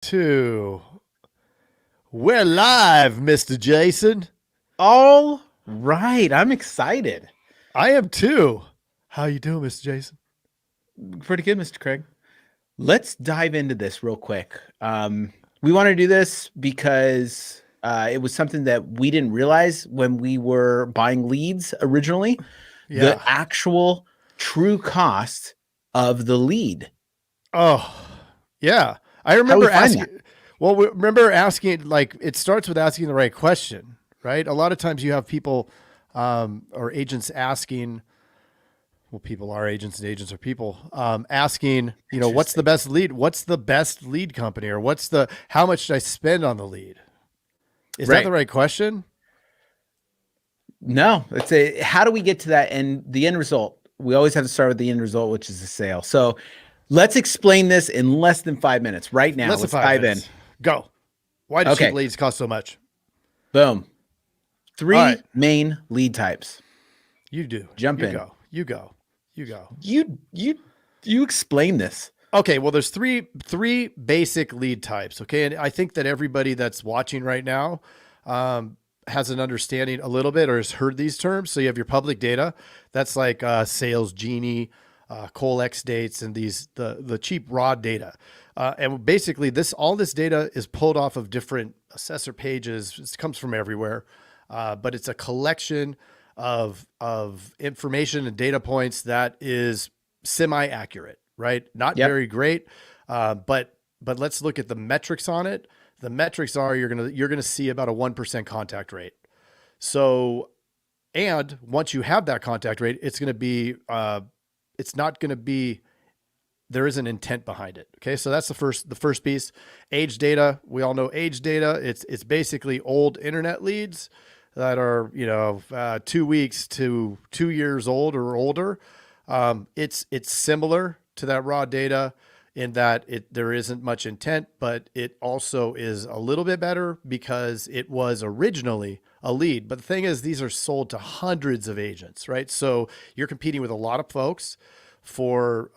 Two. We're live, Mr. Jason. All right, I'm excited. I am too. How you doing, Mr. Jason? Pretty good, Mr. Craig. Let's dive into this real quick. We want to do this because it was something that we didn't realize when we were buying leads originally. Yeah. The actual true cost of the lead. Oh, yeah. I How do we remember find asking. that? Well, remember asking. Like, it starts with asking the right question, right? A lot of times you have people or agents asking. Well, people are agents and agents are people asking. What's the Interesting. best lead? What's the best lead company, or how much should I spend on the lead? Is that the Right. right question? No, it's how do we get to that the end result? We always have to start with the end result, which is the sale. So let's explain this in less than 5 minutes. Right now, Less than let's 5 minutes. dive in. Go. Why do cheap Okay, leads cost so much? boom. All right. Three main lead types. You do. Jump You in. go. You go. You go. You explain this. Okay, well there's three basic lead types, okay? And I think that everybody that's watching right now has an understanding a little bit or has heard these terms. So you have your public data. That's like Sales Genie, Colex dates, and the cheap raw data. And basically all this data is pulled off of different assessor pages. It comes from everywhere. But it's a collection of information and data points that is semi-accurate, right? Not Yep. very great, but let's look at the metrics on it. The metrics are you're gonna see about a 1% contact rate. So, and once you have that contact rate, it's gonna be it's not gonna be there is an intent behind it. Okay, so that's the first piece. Age data. We all know age data. It's basically old internet leads that are 2 weeks to 2 years old or older. It's similar to that raw data in that there isn't much intent, but it also is a little bit better because it was originally a lead. But the thing is, these are sold to hundreds of agents, right? So you're competing with a lot of folks for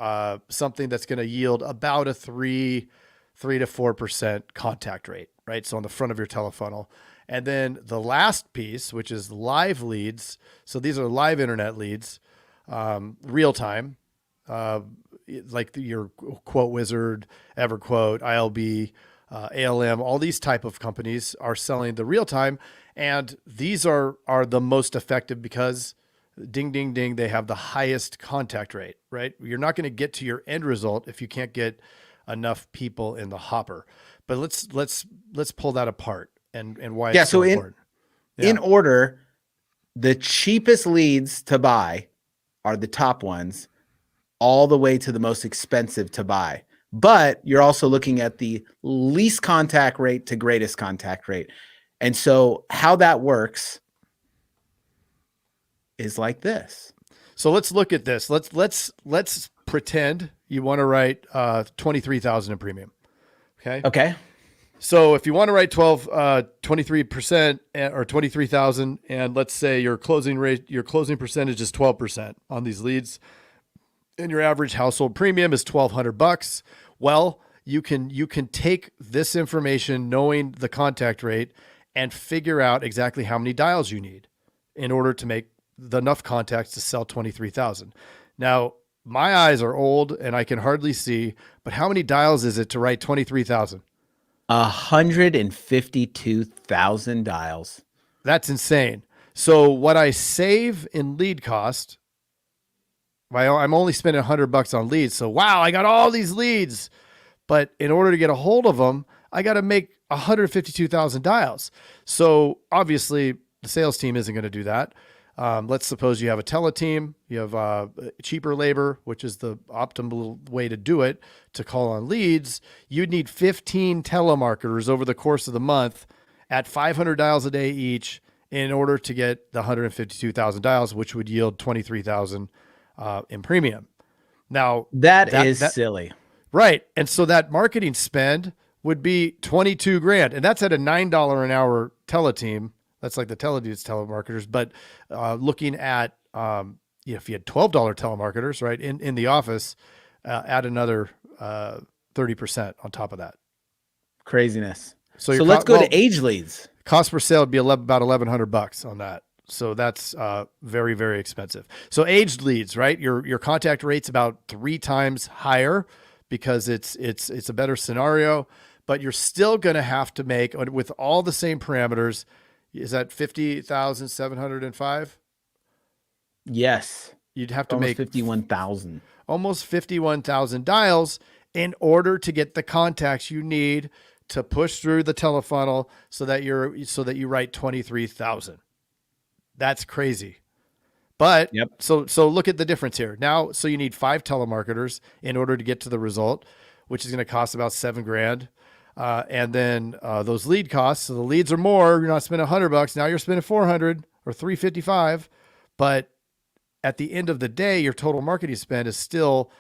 something that's going to yield about a 3 to 4% contact rate, right? So on the front of your telefunnel. And then the last piece, which is live leads. So these are live internet leads, real time, like your Quote Wizard, EverQuote, ILB, ALM. All these type of companies are selling the real time, and these are the most effective because ding ding ding they have the highest contact rate, right? You're not going to get to your end result if you can't get enough people in the hopper. But let's pull that apart and why Yeah. it's so So important. in Yeah. order, the cheapest leads to buy are the top ones, all the way to the most expensive to buy. But you're also looking at the least contact rate to greatest contact rate. And so how that works is like this. So let's look at this. Let's pretend you want to write 23,000 in premium. Okay. Okay. So if you want to write 23% or 23,000, and let's say your closing percentage is 12% on these leads, and your average household premium is $1,200. Well, you can take this information, knowing the contact rate, and figure out exactly how many dials you need in order to make enough contacts to sell 23,000. Now, my eyes are old and I can hardly see, but how many dials is it to write 23,000? 152,000 dials. That's insane. So what I save in lead cost, I'm only spending $100 on leads. So wow, I got all these leads, but in order to get a hold of them, I got to make 152,000 dials. So obviously, the sales team isn't going to do that. Let's suppose you have a tele team, you have cheaper labor, which is the optimal way to do it to call on leads. You'd need 15 telemarketers over the course of the month at 500 dials a day each in order to get the 152,000 dials, which would yield 23,000 in premium. Now That is silly. right. And so that marketing spend would be 22 grand. And that's at a $9 an hour tele team. That's like the teledudes telemarketers. But looking at, if you had $12 telemarketers, right, in the office, add another 30% on top of that. Craziness. So, So let's go to age leads. Cost per sale would be about $1,100 on that. So that's very, very expensive. So aged leads, right? Your contact rate's about 3 times higher because it's a better scenario, but you're still going to have to make, with all the same parameters, is that 50,705? Yes. You'd have to Almost make 51,000. Almost 51,000 dials in order to get the contacts you need to push through the telefunnel so that you write 23,000. That's crazy. But Yep. so look at the difference here. Now, so you need 5 telemarketers in order to get to the result, which is going to cost about $7,000. And then those lead costs. So the leads are more. You're not spending $100. Now you're spending 400 or 355. But at the end of the day, your total marketing spend is still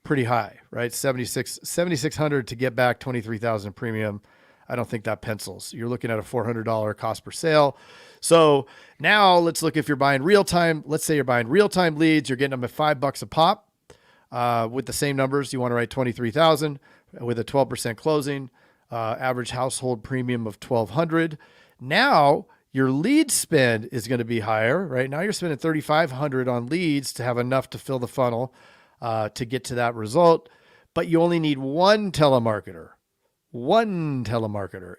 pretty high, right? 7,600 to get back 23,000 premium. I don't think that pencils. You're looking at a $400 cost per sale. So now let's look if you're buying real time. Let's say you're buying real time leads. You're getting them at $5 a pop. With the same numbers, you want to write 23,000 with a 12% closing, average household premium of 1,200. Now your lead spend is going to be higher, right? Now you're spending 3,500 on leads to have enough to fill the funnel to get to that result, but you only need one telemarketer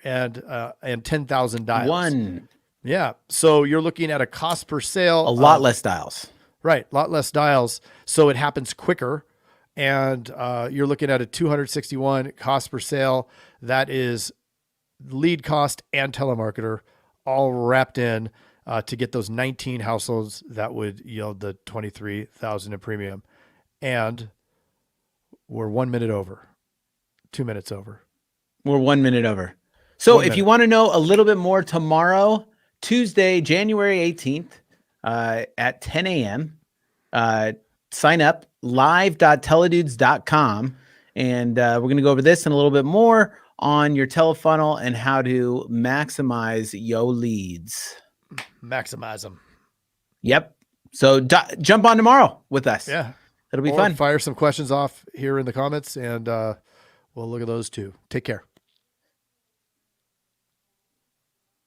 and 10,000 dials. One. Yeah. So you're looking at a cost per sale. A lot less dials. Right. A lot less dials. So it happens quicker. And you're looking at a 261 cost per sale. That is lead cost and telemarketer all wrapped in to get those 19 households that would yield the 23,000 in premium. And we're 1 minute over, 2 minutes over. We're 1 minute over. So if you want to know a little bit more, tomorrow, Tuesday, January 18th at 10 a.m., sign up live.teledudes.com. And we're going to go over this and a little bit more on your telefunnel and how to maximize your leads. Maximize them. Yep. So jump on tomorrow with us. Yeah. It'll be fun. Fire some questions off here in the comments and we'll look at those too. Take care.